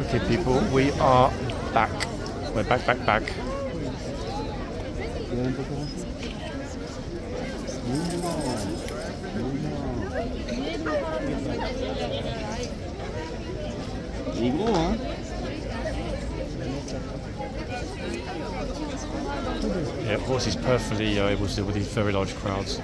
Okay, people, we are back. We're back. Yeah, horse is perfectly able to deal with these very large crowds.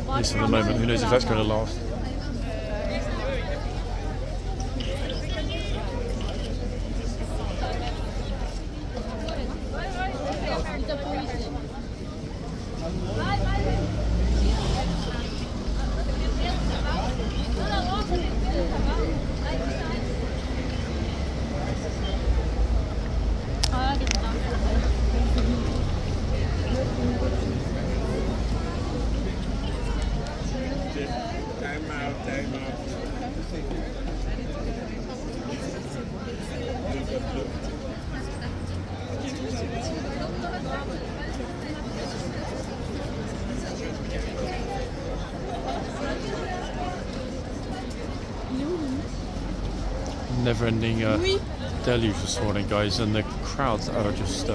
At least for the moment, who knows if that's going to last. Never-ending deluge this morning, guys, and the crowds are just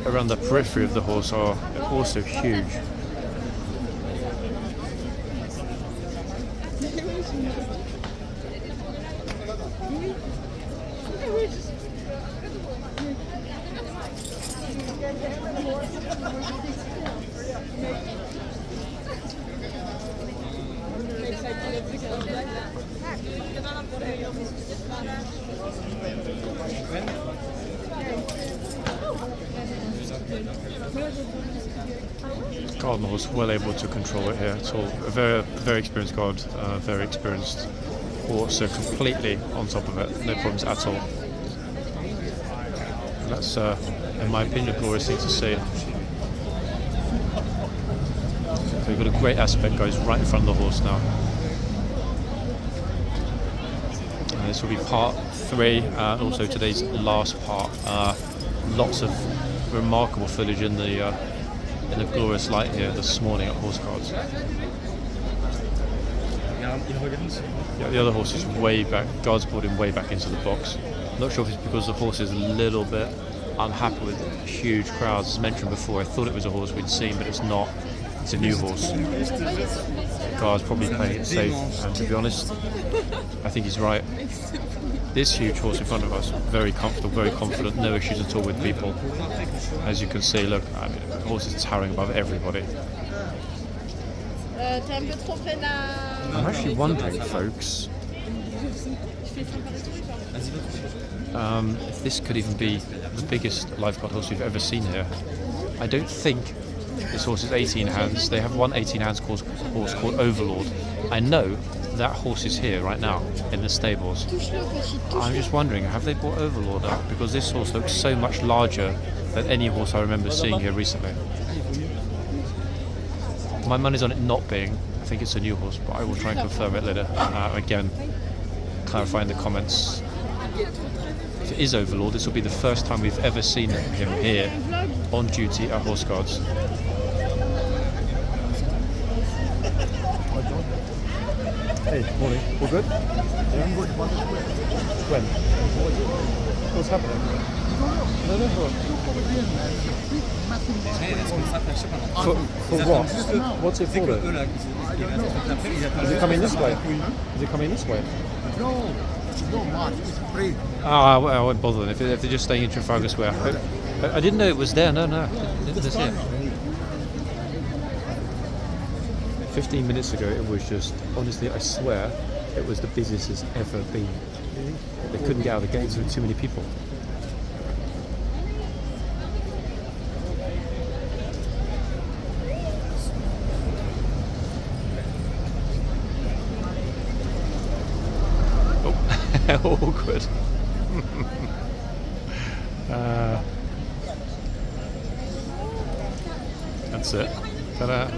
around the periphery of the horse are also huge. Guard and horse well able to control it here at all. A very experienced guard, very experienced horse, so completely on top of it, no problems at all. And that's, in my opinion, a glorious thing to see. So we've got a great aspect, guys, right in front of the horse now. And this will be part 3, also today's last part. Lots of remarkable footage in the glorious light here this morning at Horseguards. Yeah, the other horse is way back. Guards pulled him way back into the box. I'm not sure if it's because the horse is a little bit unhappy with huge crowds. As mentioned before, I thought it was a horse we'd seen, but it's not. It's a new horse. Guards probably playing it safe, and to be honest, I think he's right. This huge horse in front of us, very comfortable, very confident, no issues at all with people. As you can see, look, I mean, the horse is towering above everybody. I'm actually wondering, folks, if this could even be the biggest live guard horse we've ever seen here. I don't think this horse is 18 hands. They have one 18 hands horse called Overlord. I know that horse is here right now in the stables. I'm just wondering, have they brought Overlord up? Because this horse looks so much larger than any horse I remember seeing here recently. My money's on it not being. I think it's a new horse, but I will try and confirm it later. Again, clarify in the comments. If it is Overlord, this will be the first time we've ever seen him here on duty at Horseguards. Hey, morning. All good? Yeah. When? What's happening? For what? What's it for though? Is it coming this way? Is it coming this way? I won't bother them if they're just staying in Trafalgar Square. I didn't know it was there. No, it was here. 15 minutes ago it was just, honestly, I swear, it was the busiest it's ever been. They couldn't get out of the gates with too many people. awkward. That's it. Ta-da.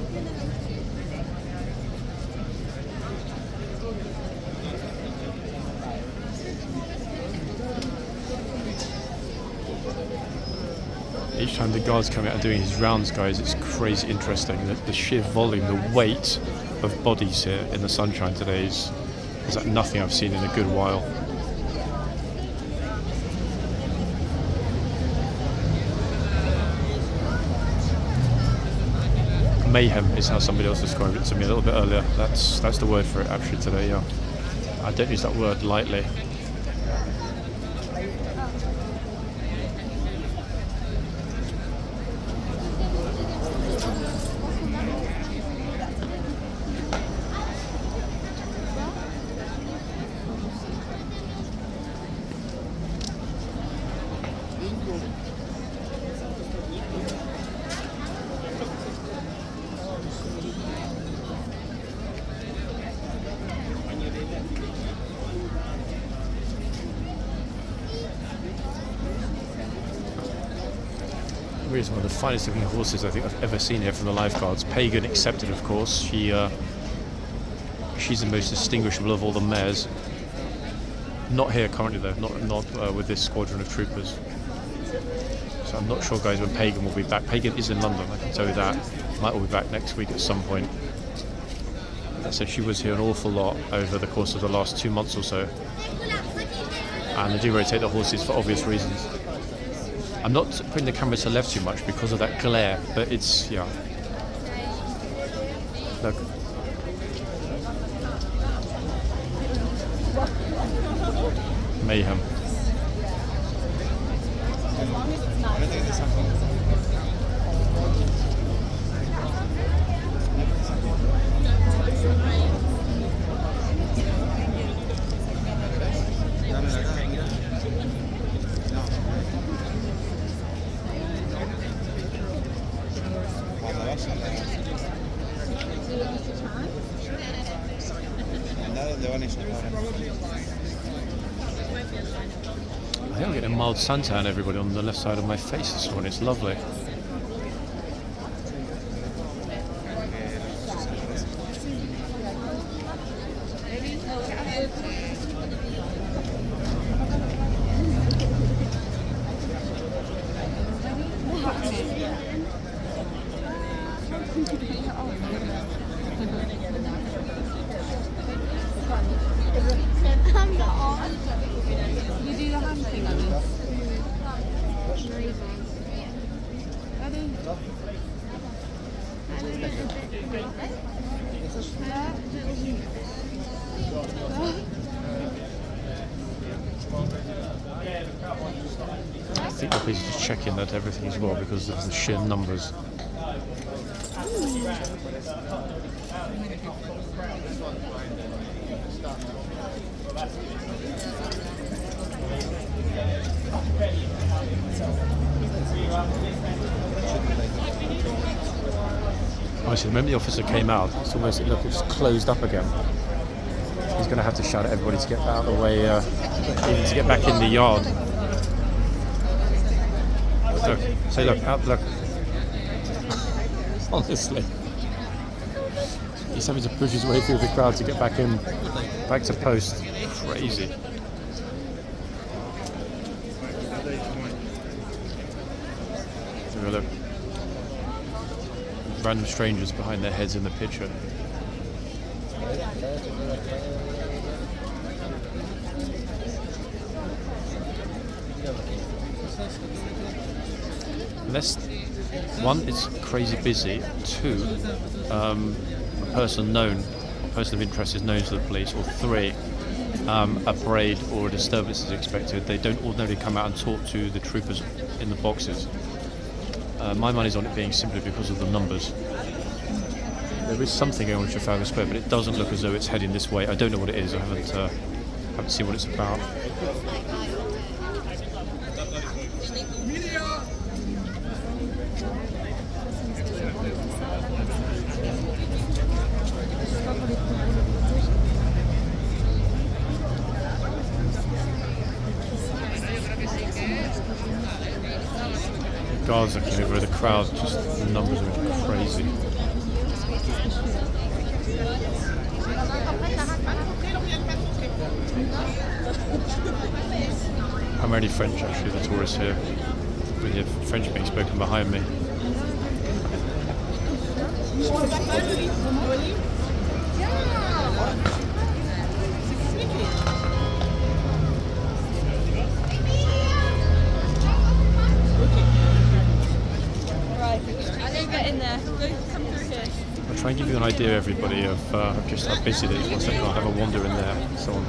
Each time the guards come out and doing his rounds, guys, it's crazy interesting. The sheer volume, the weight of bodies here in the sunshine today is like nothing I've seen in a good while. Mayhem is how somebody else described it to me a little bit earlier. That's the word for it actually today, yeah. I don't use that word lightly. Is one of the finest looking horses I think I've ever seen here from the lifeguards. Pagan accepted, of course. She's the most distinguishable of all the mares. Not here currently though, not with this squadron of troopers. So I'm not sure, guys, when Pagan will be back. Pagan is in London, I can tell you that. Might all be back next week at some point. So she was here an awful lot over the course of the last 2 months or so. And they do rotate the horses for obvious reasons. I'm not putting the camera to left too much because of that glare, but it's, yeah. Look. Mayhem. I think I'm getting a mild suntan, everybody, on the left side of my face this morning. It's lovely. I think the police are just checking that everything is well because of the sheer numbers. Honestly, the moment the officer came out, it's almost, look, it's closed up again. He's going to have to shout at everybody to get out of the way, even to get back in the yard. Look, say look, out, look. Honestly. He's having to push his way through the crowd to get back in, back to post. Crazy. Look. Random strangers behind their heads in the picture. Unless, one, it's crazy busy. Two, a person of interest is known to the police. Or three, a parade or a disturbance is expected. They don't ordinarily come out and talk to the troopers in the boxes. My money's on it being simply because of the numbers. There is something going on in Trafalgar Square, but it doesn't look as though it's heading this way. I don't know what it is. I haven't seen what it's about. Guards looking over the crowd, just the numbers are crazy. I'm only French actually, the tourists here. We hear French being spoken behind me. I'll try and give you an idea, everybody, of just how busy it is. One second, I'll have a wander in there and so on.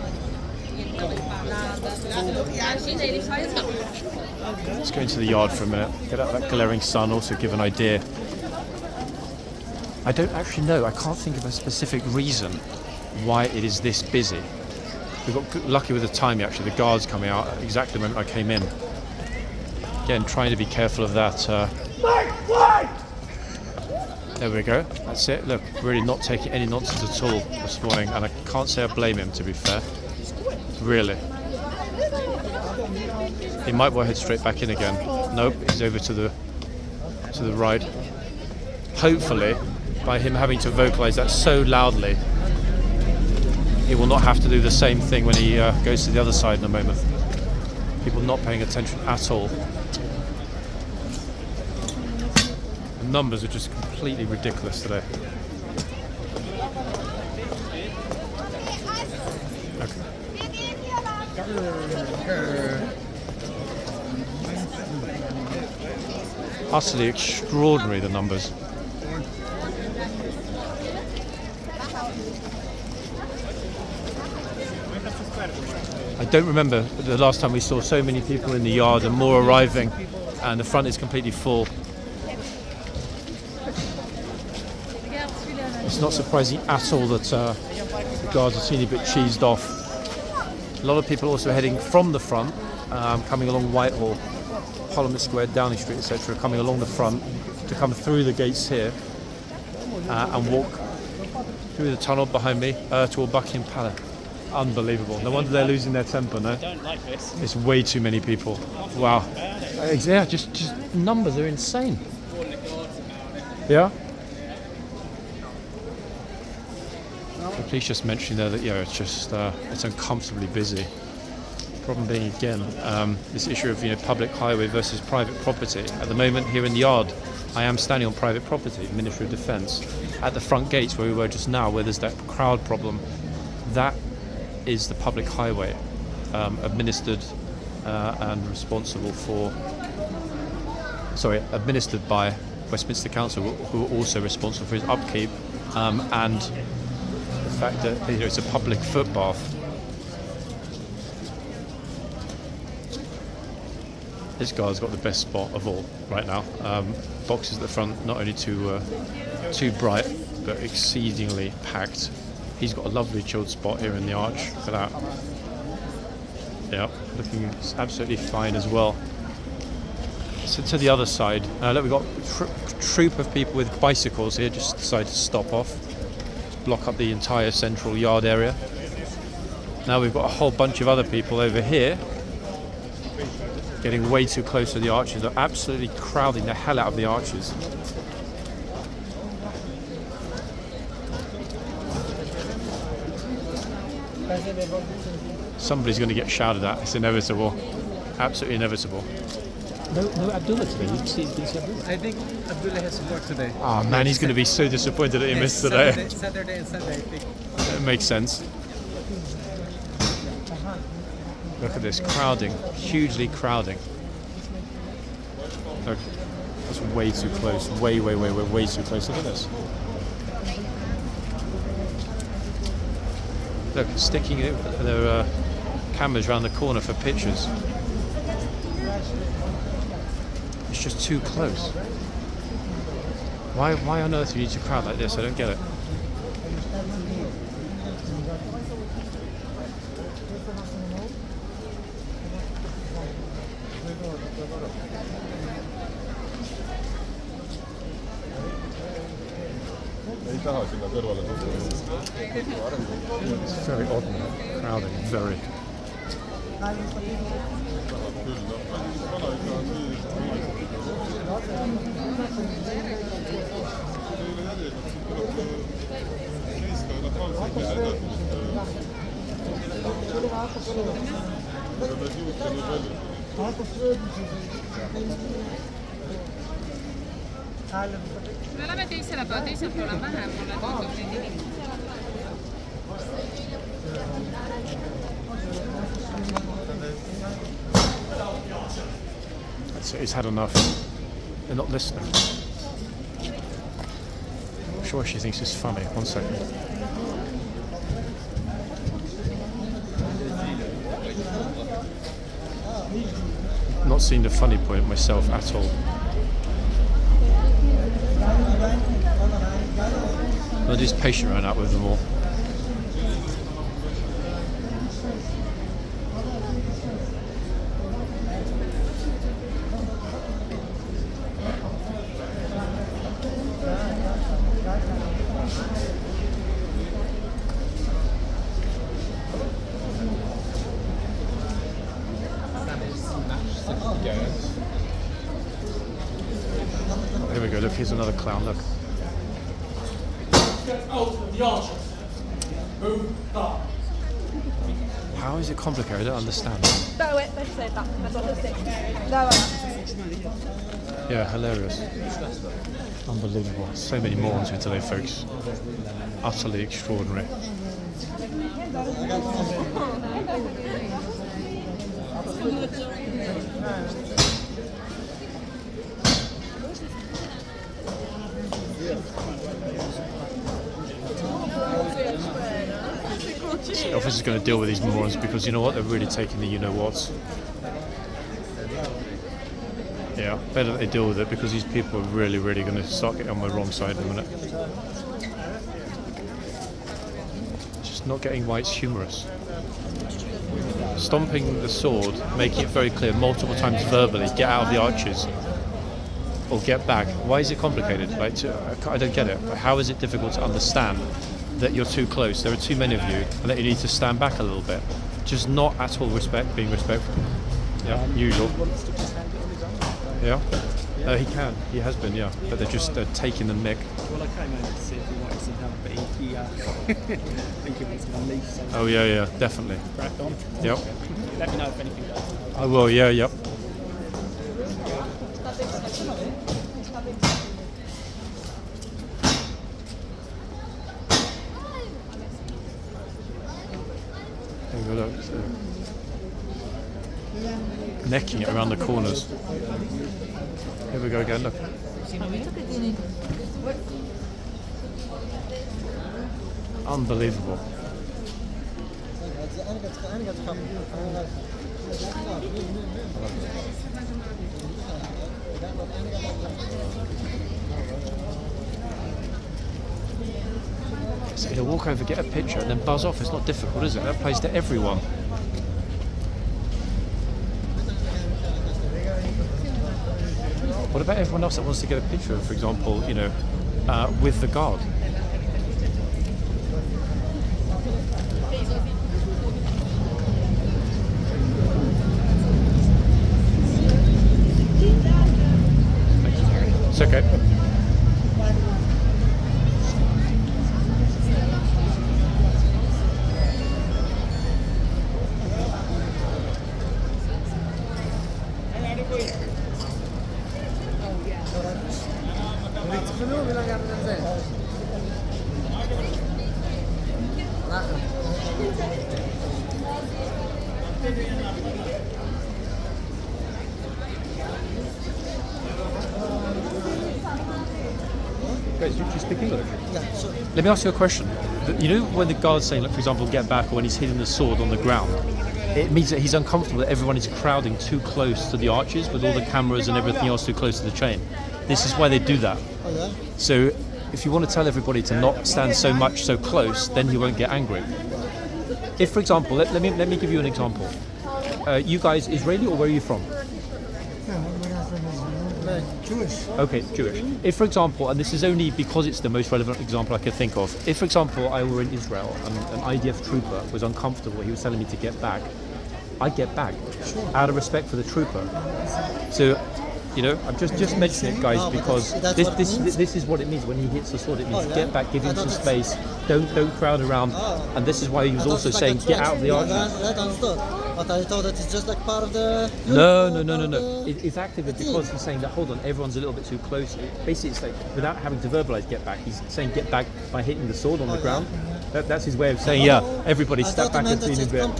Let's go into the yard for a minute, get out that glaring sun, also give an idea. I don't actually know, I can't think of a specific reason why it is this busy. We got lucky with the timing actually, the guards coming out at exactly the moment I came in. Again, trying to be careful of that. There we go, that's it. Look, really not taking any nonsense at all this morning, and I can't say I blame him, to be fair. Really. He might well head straight back in again. Nope, he's over to the right. Hopefully, by him having to vocalise that so loudly, he will not have to do the same thing when he goes to the other side in a moment. People not paying attention at all. The numbers are just completely ridiculous today. Okay. Utterly extraordinary, the numbers. I don't remember the last time we saw so many people in the yard and more arriving, and the front is completely full. It's not surprising at all that the guards are a teeny bit cheesed off. A lot of people also heading from the front, coming along Whitehall, Parliament Square, Downing Street, etc., coming along the front to come through the gates here and walk through the tunnel behind me toward Buckingham Palace. Unbelievable. No wonder they're losing their temper, no? I don't like this. It's way too many people. Wow. Yeah, just numbers are insane. Yeah? Please just mention there that it's just it's uncomfortably busy. Problem being again this issue of public highway versus private property. At the moment here in the yard, I am standing on private property, Ministry of Defence, at the front gates where we were just now, where there's that crowd problem. That is the public highway, administered and responsible for. Administered by Westminster Council, who are also responsible for its upkeep and the fact that it's a public footpath. This guy's got the best spot of all right now. Boxes at the front, not only too bright, but exceedingly packed. He's got a lovely chilled spot here in the arch. Look at that. Yeah, looking absolutely fine as well. So to the other side, look, we've got a troop of people with bicycles here, just decided to stop off, block up the entire central yard area. Now we've got a whole bunch of other people over here, getting way too close to the arches. They're absolutely crowding the hell out of the arches. Somebody's going to get shouted at. It's inevitable. Absolutely inevitable. No Abdullah today. You can see Abdullah. I think Abdullah has support today. Oh man, he's going to be so disappointed that he missed today. Saturday and Sunday, I think. It makes sense. Look at this crowding, hugely crowding. Look, that's way too close. Way too close. Look at this. Look, sticking their cameras around the corner for pictures. It's just too close. Why on earth do you need to crowd like this? I don't get it. It's very odd now. Crowding, very. me oleme teisel pool on vähem, mulle tundub neid inimesi. He's had enough. They're not listening. I'm sure she thinks it's funny. One second. Not seen the funny point myself at all. I'll just patient run out with them all. Oh, here we go, look, here's another clown, look. The archers. Move up. How is it complicated? I don't understand. Yeah, hilarious. Unbelievable. So many morons here today, folks. Utterly extraordinary. The office is going to deal with these morons because you know what? They're really taking the you-know-whats. Yeah, better that they deal with it because these people are really, really going to start getting on my wrong side in a minute. Just not getting why it's humorous. Stomping the sword, making it very clear multiple times verbally, get out of the arches or get back. Why is it complicated? Like, I don't get it. How is it difficult to understand that you're too close, there are too many of you, and that you need to stand back a little bit? Just not at all being respectful. Yeah, usual. Yeah? He can. He has been, yeah. But they're taking the mick. Well, I came over to see if he wanted some help, but he think he wants to leave. So Oh, yeah, definitely. crack on. Yep. Let me know if anything goes. I will, yeah, yep. There we go, look. Necking it around the corners. Here we go again, look. Unbelievable. So he'll walk over, get a picture, and then buzz off. It's not difficult, is it? That applies to everyone. What about everyone else that wants to get a picture, for example, you know, with the guard? It's okay. Guys, do you speak English? Yeah, sure. Let me ask you a question. You know when the guard's saying, like, for example, get back, or when he's hitting the sword on the ground, it means that he's uncomfortable that everyone is crowding too close to the arches with all the cameras and everything else too close to the chain. This is why they do that. Oh, yeah? So if you want to tell everybody to not stand so close, then he won't get angry. If, for example, let me give you an example. You guys Israeli, or where are you from? Jewish. Okay, Jewish. If, for example, and this is only because it's the most relevant example I could think of, if, for example, I were in Israel and an IDF trooper was uncomfortable, he was telling me to get back, I'd get back, out of respect for the trooper. So You know, I'm just mentioning it, guys, because this is what it means when he hits the sword. It means get back, give him some space, don't crowd around, and this is why he was also saying get out of the archers. That understood. But I thought that it's just like part of the. No. It's active because he's saying that. Hold on, everyone's a little bit too close. Basically, it's like without having to verbalize get back, he's saying get back by hitting the sword on the ground. That's his way of saying, everybody step back and see a bit. Come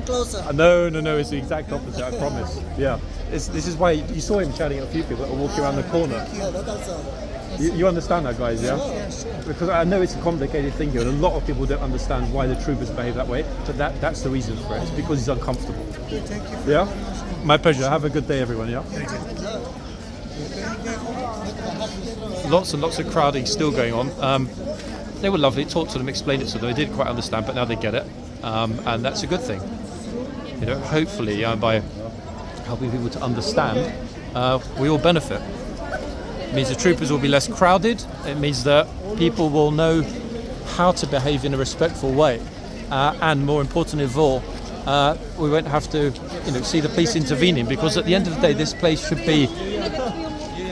closer. No, it's the exact opposite, I promise. Yeah, this is why you saw him shouting at a few people that were walking around the corner. Yeah, that's You understand that, guys, yeah? Because I know it's a complicated thing here, and a lot of people don't understand why the troopers behave that way, but that's the reason for it. It's because he's uncomfortable. Yeah? My pleasure. Have a good day, everyone, yeah? Lots and lots of crowding still going on. They were lovely, talked to them, explained it to them. They didn't quite understand, but now they get it, and that's a good thing. You know, hopefully, by helping people to understand, we all benefit. It means the troopers will be less crowded. It means that people will know how to behave in a respectful way, and more importantly of all, we won't have to, see the police intervening, because at the end of the day, this place should be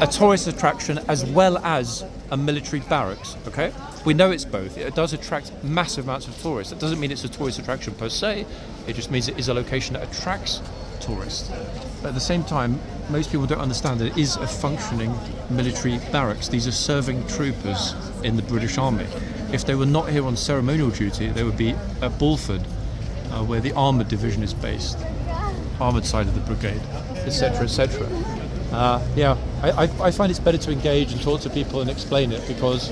a tourist attraction as well as a military barracks. Okay, we know it's both. It does attract massive amounts of tourists. It doesn't mean it's a tourist attraction per se. It just means it is a location that attracts tourists. But at the same time, most people don't understand that it is a functioning military barracks. These are serving troopers in the British Army. If they were not here on ceremonial duty, they would be at Bulford, where the armoured division is based, armoured side of the brigade, etc., etc. I find it's better to engage and talk to people and explain it, because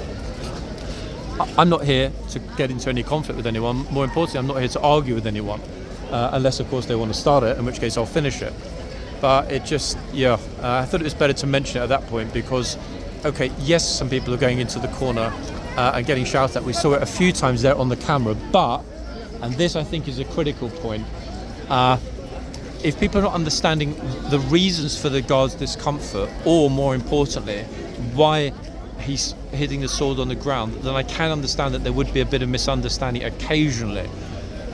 I'm not here to get into any conflict with anyone. More importantly, I'm not here to argue with anyone, unless, of course, they want to start it, in which case I'll finish it. But it just, I thought it was better to mention it at that point, because, okay, yes, some people are going into the corner and getting shouted at. We saw it a few times there on the camera, but, and this I think is a critical point, if people are not understanding the reasons for the guard's discomfort, or more importantly, why he's hitting the sword on the ground, then I can understand that there would be a bit of misunderstanding occasionally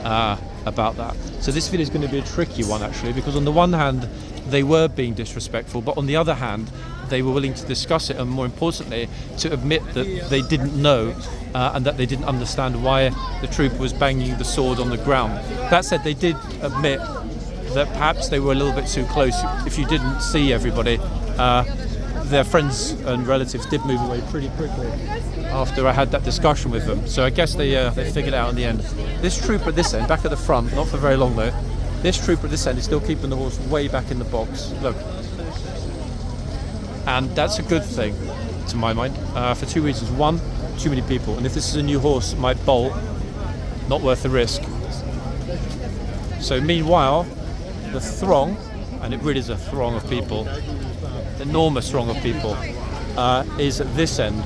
about that. So this video is going to be a tricky one, actually, because on the one hand, they were being disrespectful, but on the other hand, they were willing to discuss it, and more importantly, to admit that they didn't know and that they didn't understand why the trooper was banging the sword on the ground. That said, they did admit that perhaps they were a little bit too close. If you didn't see everybody, their friends and relatives did move away pretty quickly after I had that discussion with them. So I guess they figured it out in the end. This trooper at this end, back at the front, not for very long though, this trooper at this end is still keeping the horse way back in the box. Look. And that's a good thing, to my mind, for two reasons. One, too many people. And if this is a new horse, it might bolt. Not worth the risk. So meanwhile, the throng, and it really is a throng of people, enormous throng of people, is at this end.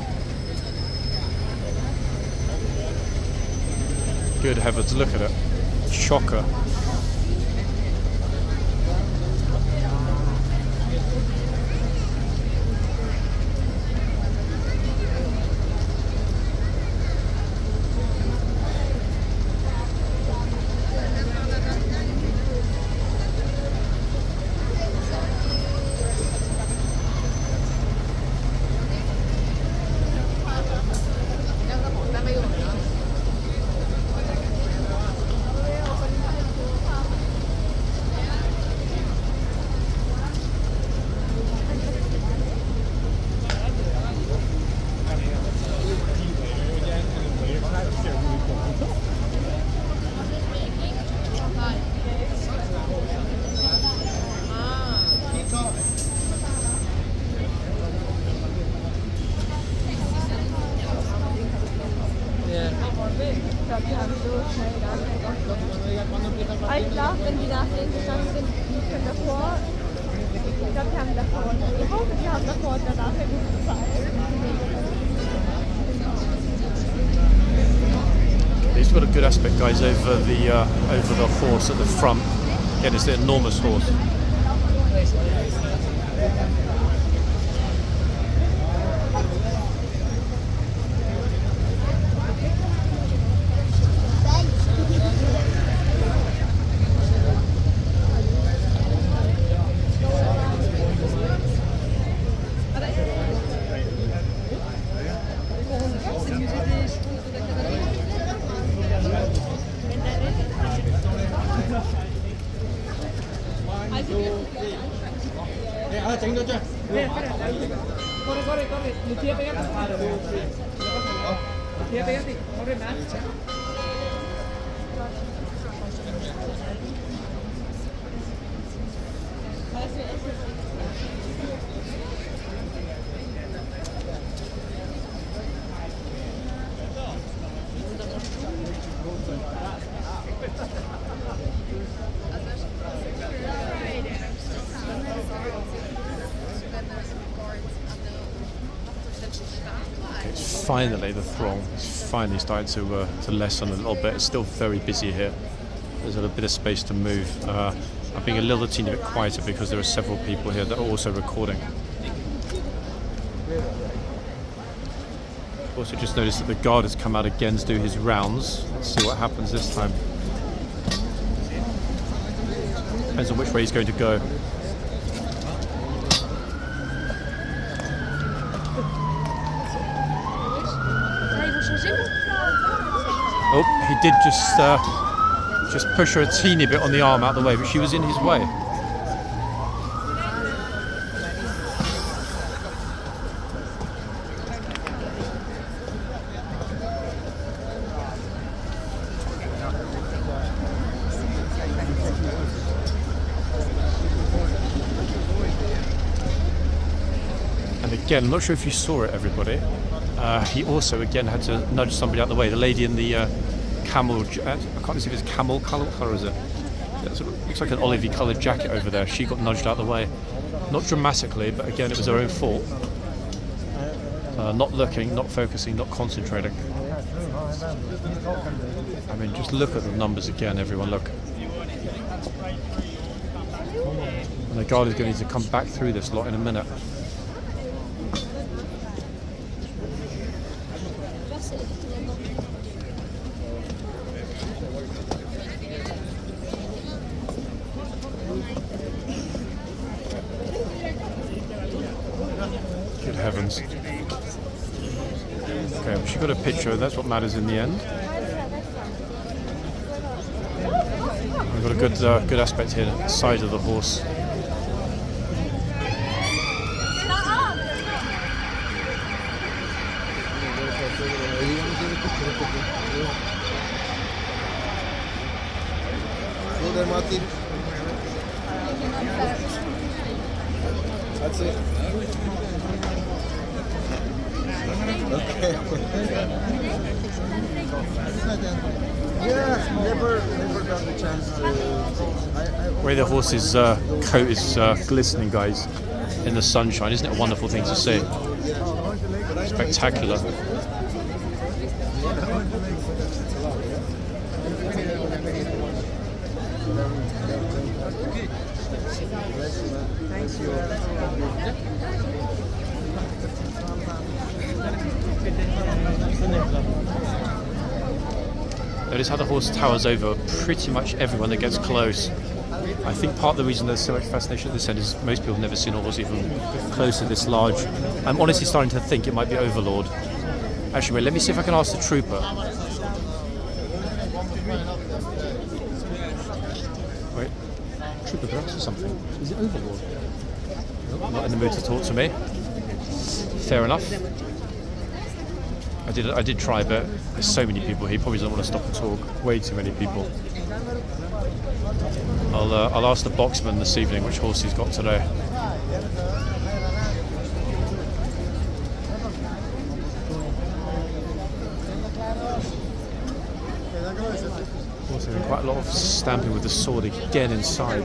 Good heavens, look at it. Shocker. Ich glaube, wenn die nach denen gegangen sind, die können davor. Ich glaube, die haben davor. Ich hoffe, die haben davor und danach eine gute Zeit. He's got a good aspect, guys, over the horse at the front. Again, it's an enormous horse. corre, corre, corre. Lucía, pégate. Lucía, pégate. Corre más. Finally, the throng is finally starting to lessen a little bit. It's still very busy here. There's a little bit of space to move. I'm being a little teeny bit quieter because there are several people here that are also recording. Also just noticed that the guard has come out again to do his rounds. Let's see what happens this time. Depends on which way he's going to go. Oh, he did just push her a teeny bit on the arm out of the way, but she was in his way. And again, I'm not sure if you saw it, everybody. He also again had to nudge somebody out the way. The lady in the camel, I can't see if it's camel colour. What colour is it? It sort of looks like an olivey coloured jacket over there. She got nudged out the way. Not dramatically, but again, it was her own fault. Not looking, not focusing, not concentrating. I mean, just look at the numbers again, everyone, look. And the guard is going to need to come back through this lot in a minute. Good heavens. Okay, she got a picture, that's what matters in the end. We've got a good aspect here, the side of the horse. Go there, Martin. That's it. Okay. Yeah, never got the chance to. The way the horse's coat is glistening, guys, in the sunshine. Isn't it a wonderful thing to see? Spectacular. Notice how the horse towers over pretty much everyone that gets close. I think part of the reason there's so much fascination at this end is most people have never seen a horse even close to this large. I'm honestly starting to think it might be Overlord. Actually, wait, let me see if I can ask the trooper. Wait, trooper, can I ask you something? Is it Overlord? Nope, not in the mood to talk to me. Fair enough. I did try, but there's so many people here. He probably doesn't want to stop and talk. Way too many people. I'll ask the boxman this evening which horse he's got today. Also quite a lot of stamping with the sword again inside.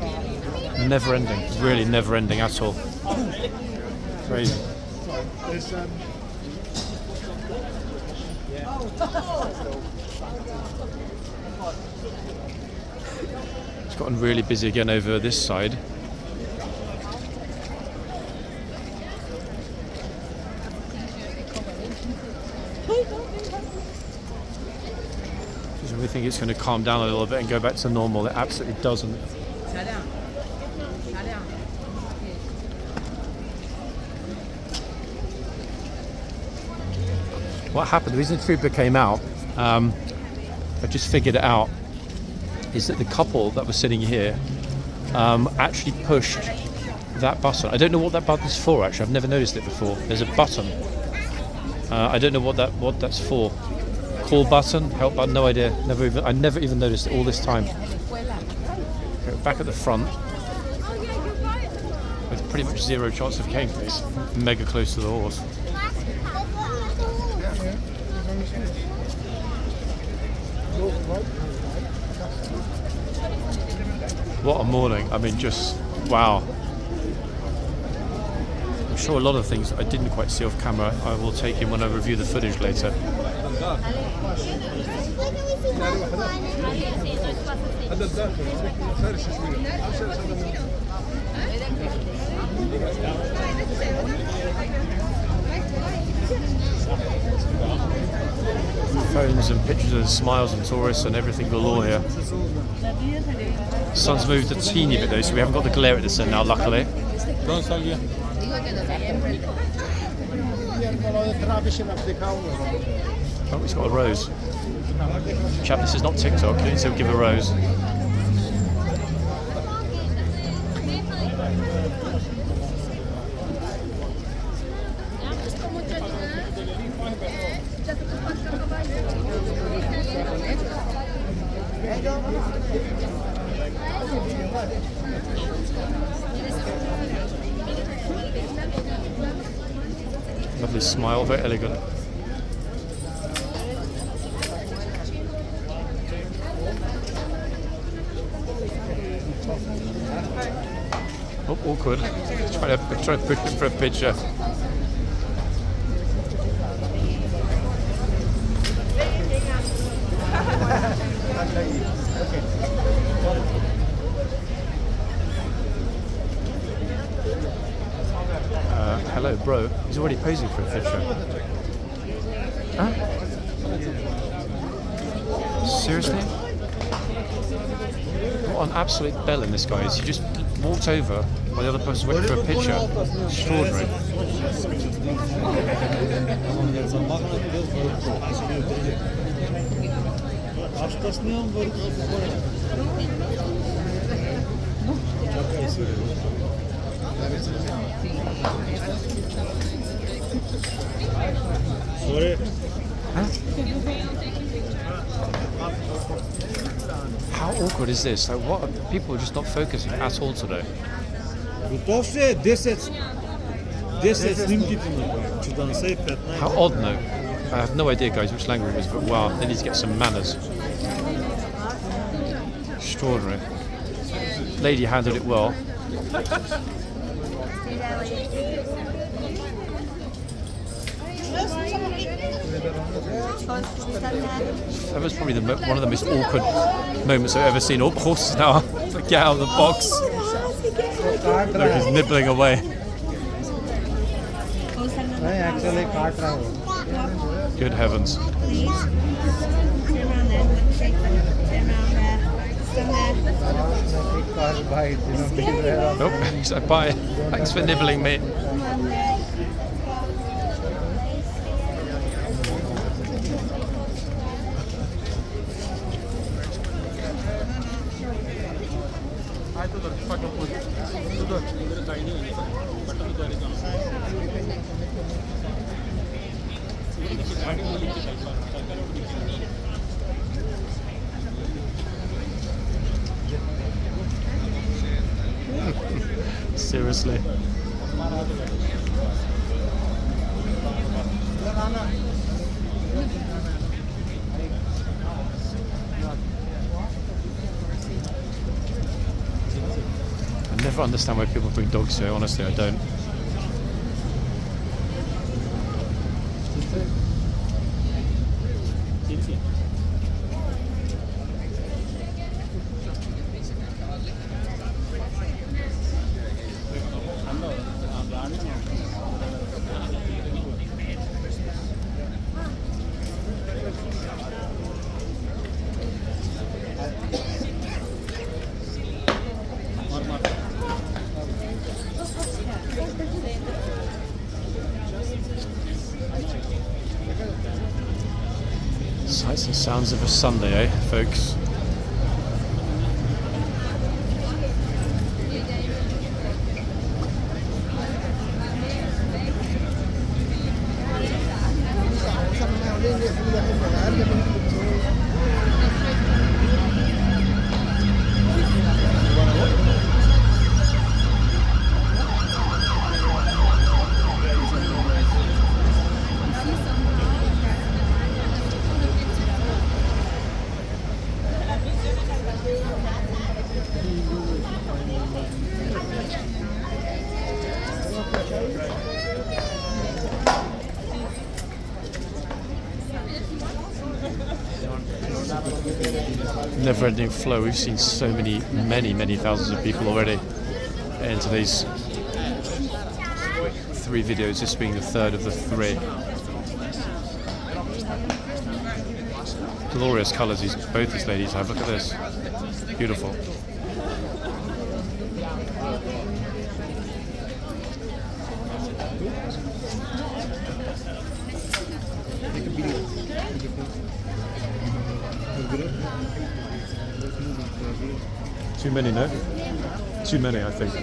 Never ending. Really never ending at all. Crazy. It's gotten really busy again over this side. Because we think it's going to calm down a little bit and go back to normal. It absolutely doesn't. What happened, the reason the trooper came out, I just figured it out, is that the couple that was sitting here actually pushed that button. I don't know what that button's for. Actually, I've never noticed it before. There's a button. I don't know what that's for. Call button, help button, no idea. I never even noticed it all this time. Okay, back at the front, with pretty much zero chance of getting this. Mega close to the horse. What a morning! I mean, just wow. I'm sure a lot of things I didn't quite see off camera I will take in when I review the footage later. Phones and pictures and smiles and tourists and everything galore here. Sun's moved a teeny bit though, so we haven't got the glare at this end now, luckily. Oh, he's got a rose. Chap, this is not TikTok, you need to give a rose. Lovely smile, very elegant. Oh, awkward. Trying to push him for a picture. Hello, bro. He's already posing for a picture. Huh? Seriously? What an absolute bellend this guy is. He just walked over while the other person went for a picture. Extraordinary. Sorry. Huh? How awkward is this? Like, what? People are just not focusing at all today. How odd, no? I have no idea, guys, which language it is, but wow, they need to get some manners. Extraordinary. Lady handled it well. That was probably one of the most awkward moments I've ever seen. All horses now get out of the box. Look, he's nibbling away. Good heavens. Nope, he said bye. Thanks for nibbling, mate. Seriously. I never understand why people bring dogs here, honestly, I don't. Sights and sounds of a Sunday, eh, folks? Never-ending flow. We've seen so many thousands of people already in today's 3 videos, this being the 3rd of the 3. Glorious colours both these ladies have. Look at this. Beautiful. Too many, no? Too many, I think.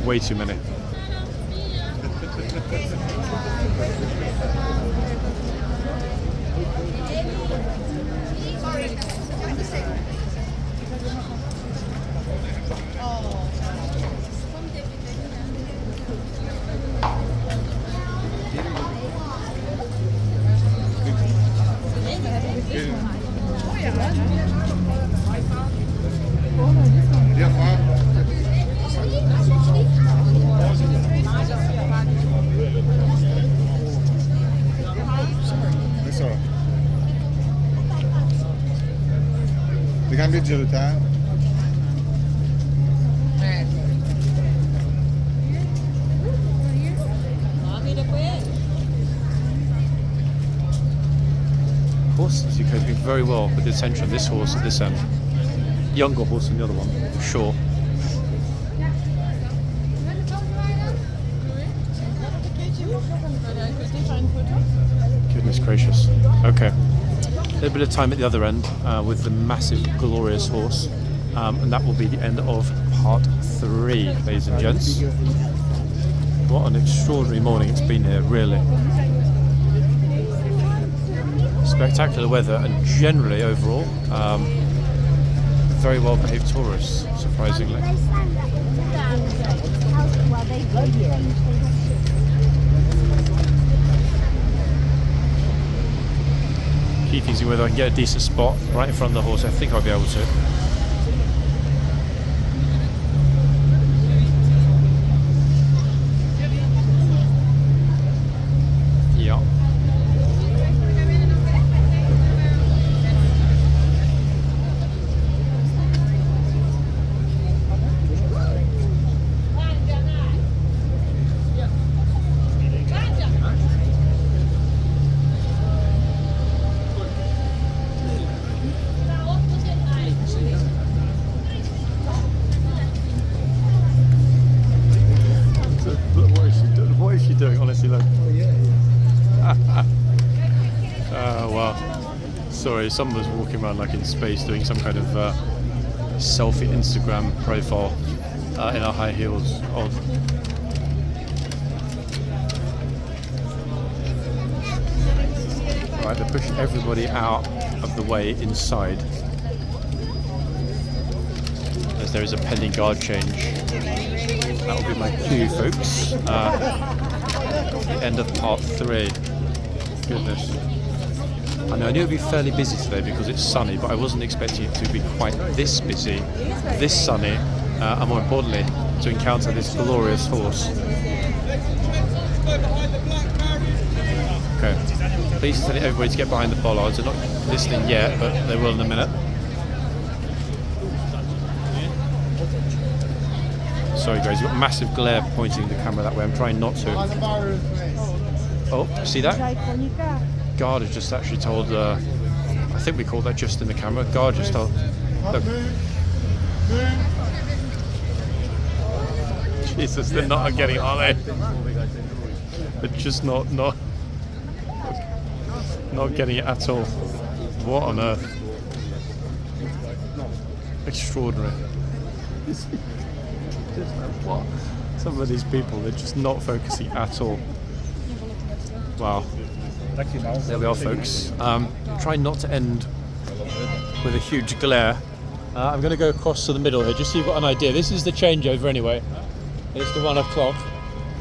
Way too many. Vi kan leggere le table. Horses, you're coping very well with the attention of this horse at this end. Younger horse than the other one, for sure. Goodness gracious. Okay. A little bit of time at the other end with the massive, glorious horse. And that will be the end of part 3, ladies and gents. What an extraordinary morning it's been here, really. Spectacular weather and generally overall very well behaved tourists, surprisingly. Keep thinking whether I can get a decent spot right in front of the horse. I think I'll be able to. What is she doing? Honestly, look. Oh wow. Sorry, someone was walking around like in space doing some kind of selfie Instagram profile in our high heels. Odd. Right, they push everybody out of the way inside. As there is a pending guard change. That will be my cue, folks. The end of part 3. Goodness. I know I knew it would be fairly busy today because it's sunny, but I wasn't expecting it to be quite this busy, this sunny, and more importantly, to encounter this glorious horse. Okay. Please tell everybody to get behind the bollards. They're not listening yet, but they will in a minute. Sorry guys, you've got massive glare pointing the camera that way. I'm trying not to. Oh, see that? Guard has just actually told, I think we called that just in the camera. Guard just told, look. Jesus, they're not getting it, are they? They're just not getting it at all. What on earth? Extraordinary. What? Some of these people, they're just not focusing at all. Wow. There we are, folks. Try not to end with a huge glare. I'm going to go across to the middle here, just so you've got an idea. This is the changeover anyway. It's the 1 o'clock.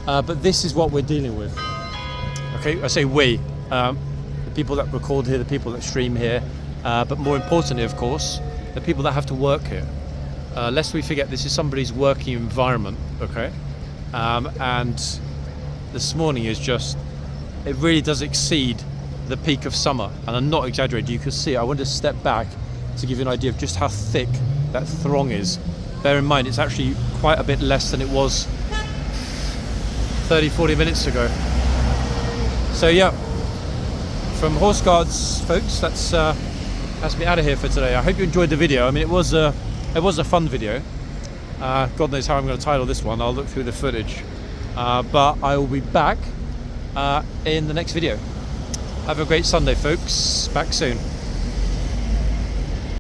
But this is what we're dealing with. Okay, I say we. The people that record here, the people that stream here, but more importantly, of course, the people that have to work here. Lest we forget, this is somebody's working environment, okay? And this morning is just, it really does exceed the peak of summer, and I'm not exaggerating. You can see, I want to step back to give you an idea of just how thick that throng is. Bear in mind, it's actually quite a bit less than it was 30-40 minutes ago. So yeah, from Horse Guards, folks, that's me out of here for today. I hope you enjoyed the video. I mean, it was a fun video. God knows how I'm going to title this one. I'll look through the footage, but I will be back in the next video. Have a great Sunday, folks. Back soon.